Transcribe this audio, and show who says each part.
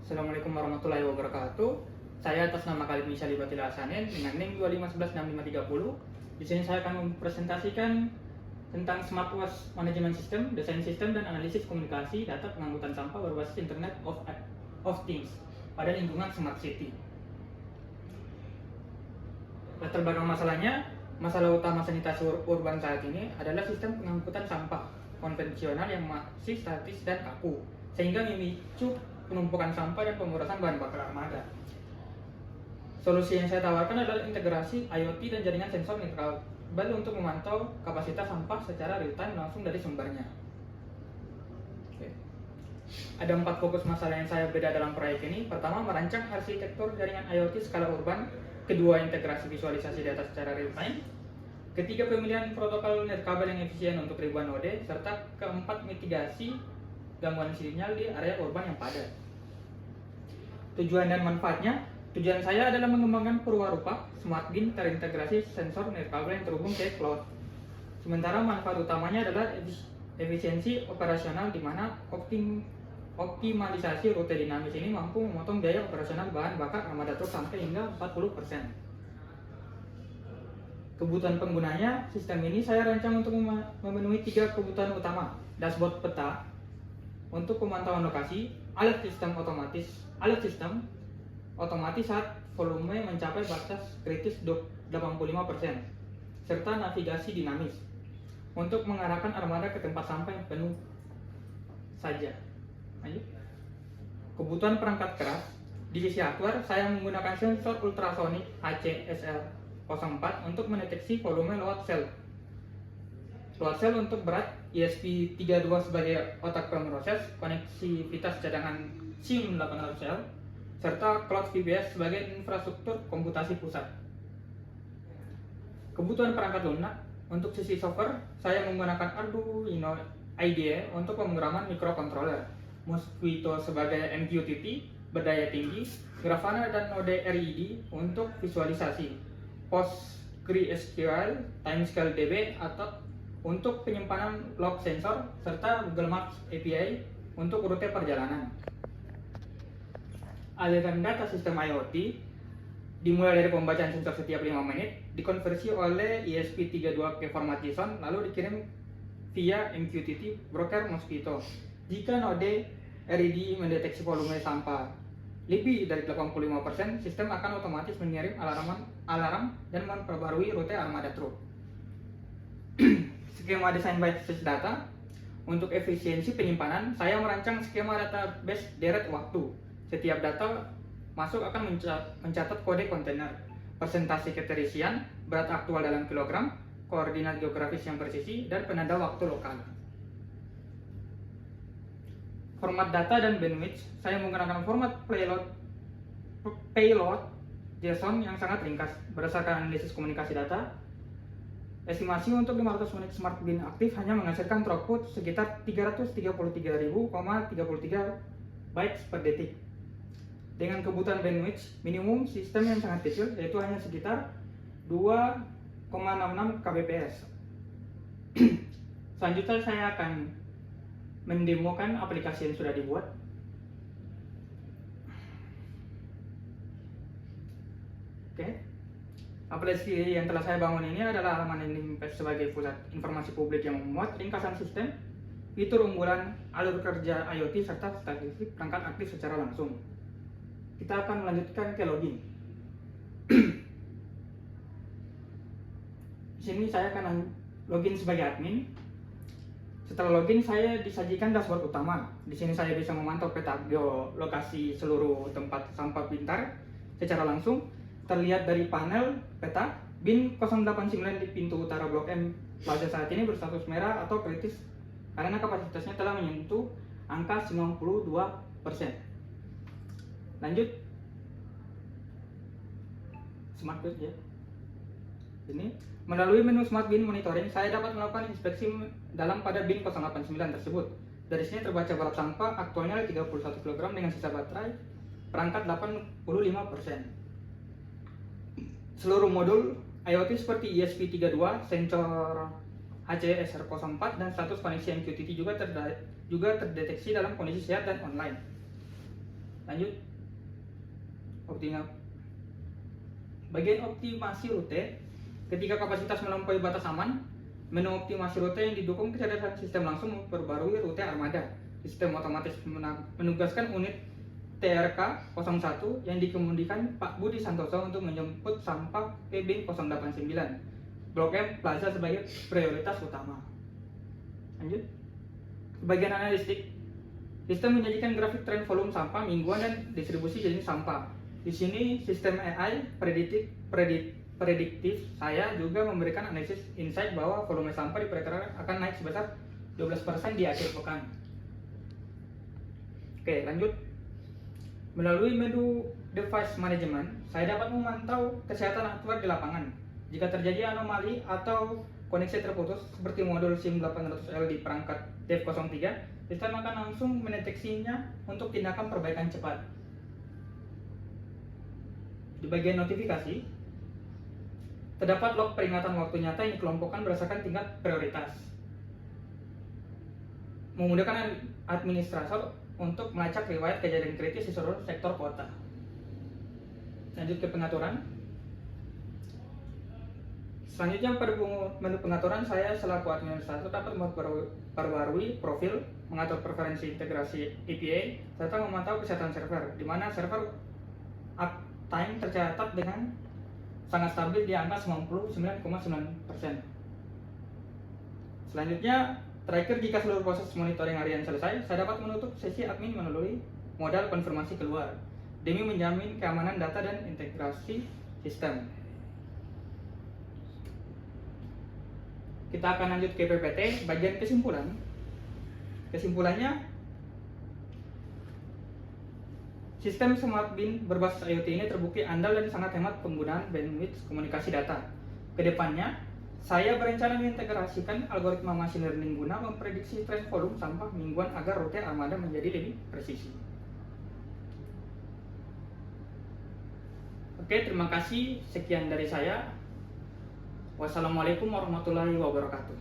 Speaker 1: Assalamualaikum warahmatullahi wabarakatuh. Saya atas nama Khalid Misali Batila Hasanin dengan NIM 25116530. Di sini saya akan mempresentasikan tentang Smart Waste Management System, desain sistem dan analisis komunikasi data pengangkutan sampah berbasis Internet of Things pada lingkungan Smart City. Latar belakang masalahnya, masalah utama sanitasi urban saat ini adalah sistem pengangkutan sampah konvensional yang masih statis dan kaku, sehingga memicu penumpukan sampah dan pemborosan bahan bakar armada. Solusi yang saya tawarkan adalah integrasi IoT dan jaringan sensor nirkabel untuk memantau kapasitas sampah secara real-time langsung dari sumbernya. Oke. Ada 4 fokus masalah yang saya beda dalam proyek ini. Pertama, merancang arsitektur jaringan IoT skala urban. Kedua, integrasi visualisasi data secara real-time. Ketiga, pemilihan protokol nirkabel yang efisien untuk ribuan node. Serta keempat, mitigasi gangguan sinyal di area urban yang padat. Tujuan dan manfaatnya, tujuan saya adalah mengembangkan Purwarupa Smart Bin terintegrasi sensor nirkabel yang terhubung ke cloud. Sementara manfaat utamanya adalah efisiensi operasional, di mana optimalisasi rute dinamis ini mampu memotong biaya operasional bahan bakar armada truk sampai hingga 40%. Kebutuhan penggunanya, sistem ini saya rancang untuk memenuhi 3 kebutuhan utama: dashboard peta untuk pemantauan lokasi, alat sistem otomatis saat volume mencapai batas kritis 85%, serta navigasi dinamis untuk mengarahkan armada ke tempat sampah yang penuh saja. Lanjut. Kebutuhan perangkat keras, di sisi hardware saya menggunakan sensor ultrasonik HCSR04 untuk mendeteksi volume load cell untuk berat, ESP32 sebagai otak pemroses, koneksivitas cadangan SIM 800L, serta Cloud VBS sebagai infrastruktur komputasi pusat. Kebutuhan perangkat lunak, untuk sisi software, saya menggunakan Arduino IDE untuk pemrograman microcontroller, Mosquito sebagai MQTT berdaya tinggi, Grafana dan Node RED untuk visualisasi, PostgreSQL, Timescale DB atau untuk penyimpanan log sensor, serta Google Maps API untuk rute perjalanan. Aliran data sistem IoT dimulai dari pembacaan sensor setiap 5 menit, dikonversi oleh ESP32 ke format JSON, lalu dikirim via MQTT broker Mosquito. Jika node RED mendeteksi volume sampah lebih dari 85%, sistem akan otomatis mengirim alarm dan memperbarui rute armada truk. Skema desain basis data, untuk efisiensi penyimpanan, saya merancang skema database deret waktu. Setiap data masuk akan mencatat kode kontainer, persentase keterisian, berat aktual dalam kilogram, koordinat geografis yang presisi, dan penanda waktu lokal. Format data dan bandwidth, saya menggunakan format payload JSON yang sangat ringkas. Berdasarkan analisis komunikasi data, estimasi untuk 500 unit Smart Bin aktif hanya menghasilkan throughput sekitar 333.033 bytes per detik. Dengan kebutuhan bandwidth minimum sistem yang sangat kecil, yaitu hanya sekitar 2,66 kbps. Selanjutnya saya akan mendemokan aplikasi yang sudah dibuat. Oke. Aplikasi yang telah saya bangun ini adalah halaman landing page sebagai pusat informasi publik yang memuat ringkasan sistem, fitur unggulan, alur kerja IoT, serta statistik perangkat aktif secara langsung. Kita akan melanjutkan ke login. Di sini saya akan login sebagai admin. Setelah login, saya disajikan dashboard utama. Di sini saya bisa memantau peta geolokasi seluruh tempat sampah pintar secara langsung. Terlihat dari panel peta, bin 089 di pintu utara Blok M Plaza saat ini berstatus merah atau kritis karena kapasitasnya telah menyentuh angka 92%. Lanjut, Smart Bin ya. Ini melalui menu Smart Bin Monitoring, saya dapat melakukan inspeksi dalam pada bin 089 tersebut. Dari sini terbaca berat sampah aktualnya 31 kg dengan sisa baterai perangkat 85%. Seluruh modul IoT seperti ESP32, sensor HCSR04, dan status koneksi MQTT juga terdeteksi dalam kondisi sehat dan online. Lanjut, bagian optimasi rute. Ketika kapasitas melampaui batas aman, menu optimasi rute yang didukung kecerdasan sistem langsung memperbarui rute armada. Sistem otomatis menugaskan unit TRK 01 yang dikemudikan Pak Budi Santoso untuk menjemput sampah PB 089 Blok M Plaza sebagai prioritas utama. Lanjut, bagian analistik. Sistem menyajikan grafik tren volume sampah mingguan dan distribusi jenis sampah. Di sini sistem AI prediktif saya juga memberikan analisis insight bahwa volume sampah diperkirakan akan naik sebesar 12% di akhir pekan. Oke, lanjut. Melalui menu device management, saya dapat memantau kesehatan hardware di lapangan. Jika terjadi anomali atau koneksi terputus seperti modul SIM 800L di perangkat Dev 03, sistem akan langsung mendeteksinya untuk tindakan perbaikan cepat. Di bagian notifikasi, terdapat log peringatan waktu nyata yang dikelompokkan berdasarkan tingkat prioritas, memudahkan administrator untuk melacak riwayat kejadian kritis di seluruh sektor kota. Lanjut ke pengaturan. Selanjutnya pada menu pengaturan, saya selaku administrator dapat memperbarui profil, mengatur preferensi integrasi API, serta memantau kesehatan server, di mana server uptime tercatat dengan sangat stabil di angka 99,9%. Selanjutnya, terakhir jika seluruh proses monitoring harian selesai, saya dapat menutup sesi admin melalui modal konfirmasi keluar, demi menjamin keamanan data dan integrasi sistem. Kita akan lanjut ke PPT, bagian kesimpulan. Kesimpulannya, sistem Smart Bin berbasis IoT ini terbukti andal dan sangat hemat penggunaan bandwidth komunikasi data. Kedepannya, saya berencana mengintegrasikan algoritma machine learning guna memprediksi tren volume sampah mingguan agar rute armada menjadi lebih presisi. Oke, terima kasih. Sekian dari saya. Wassalamualaikum warahmatullahi wabarakatuh.